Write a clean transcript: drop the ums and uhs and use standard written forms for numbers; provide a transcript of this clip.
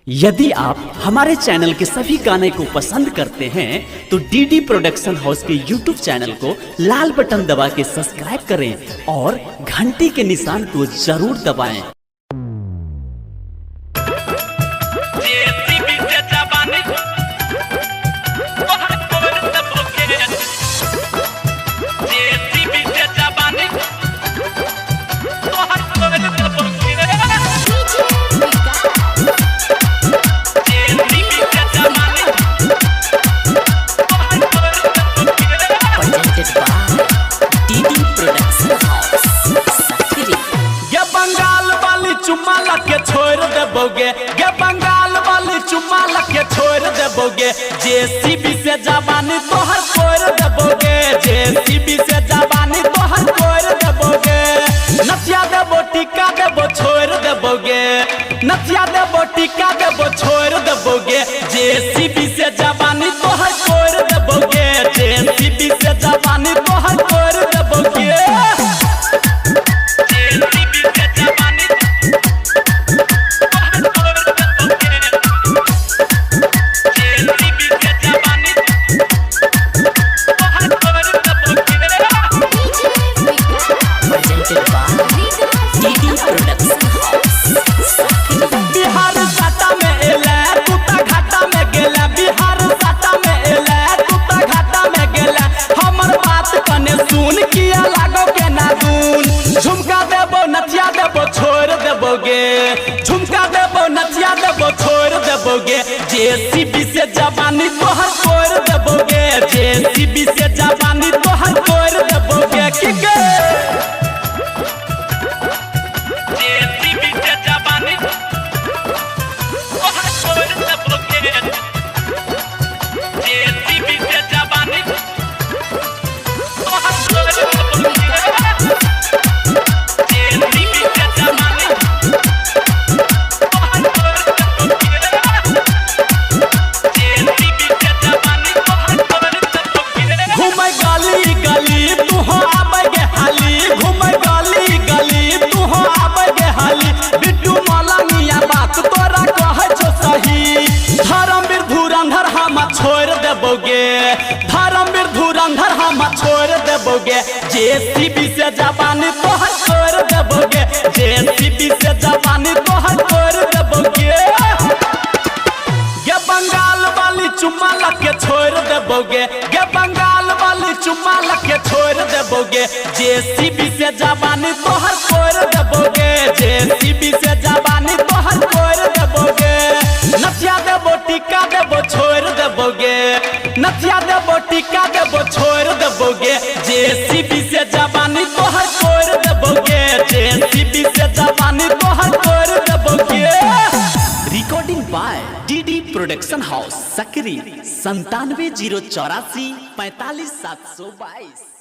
यदि आप हमारे चैनल के सभी गाने को पसंद करते हैं तो डीडी प्रोडक्शन हाउस के यूट्यूब चैनल को लाल बटन दबा के सब्सक्राइब करें और घंटी के निशान को जरूर दबाएं। चुम्मा लगे छोड़ देबोगे गे बंगाल वाली चुम्मा लगे छोड़ देबोगे जेसीबी से जवानी तोहर कोड़ देबोगे जेसीबी से जवानी तोहर कोड़ देबोगे नथिया देबो टिका देबो छोड़ देबोगे नथिया देबो टिका देबो छोड़ देबोगे जेसीबी से जवानी तोहर कोड़ देबोगे जेसीबी से जवानी तोहर कोड़ देबोगे झुमका देबो नथिया देबो छोड़ देबोगे झुमका देबो नथिया देबो छोड़ देबोगे जेसीबी से जवानी तोहर कोड़ देबोगे जेसीबी से जवानी तोहर कोड़ देबोगे की गे जेसीबी से जवानी तोहर कोड़ देबोगे जेसीबी से जवानी तोहर कोड़ देबोगे छोड़ देबोगे धर्मवीर धुरंधर हम छोड़ देबोगे जेसीबी से जवानी तोहर छोड़ देबोगे जेसीबी से जवानी तोहर छोड़ देबोगे गे बंगाल वाली चुम्मा लगे छोड़ देबोगे गे बंगाल वाली चुम्मा लगे छोड़ देबोगे जेसीबी से जवानी तोहर छोड़ देबोगे जेसीबी से जवानी तोहर छोड़ देबोगे नथिया देबो टिका देबो छोड़ देबोगे नथिया देबो टिका देबो छोड़ देबोगे जेसीबी से जवानी तोहर छोड़ देबोगे जेसीबी से जवानी तोहर छोड़ देबोगे। Recording by DD production house Sakri 97 084 45 722।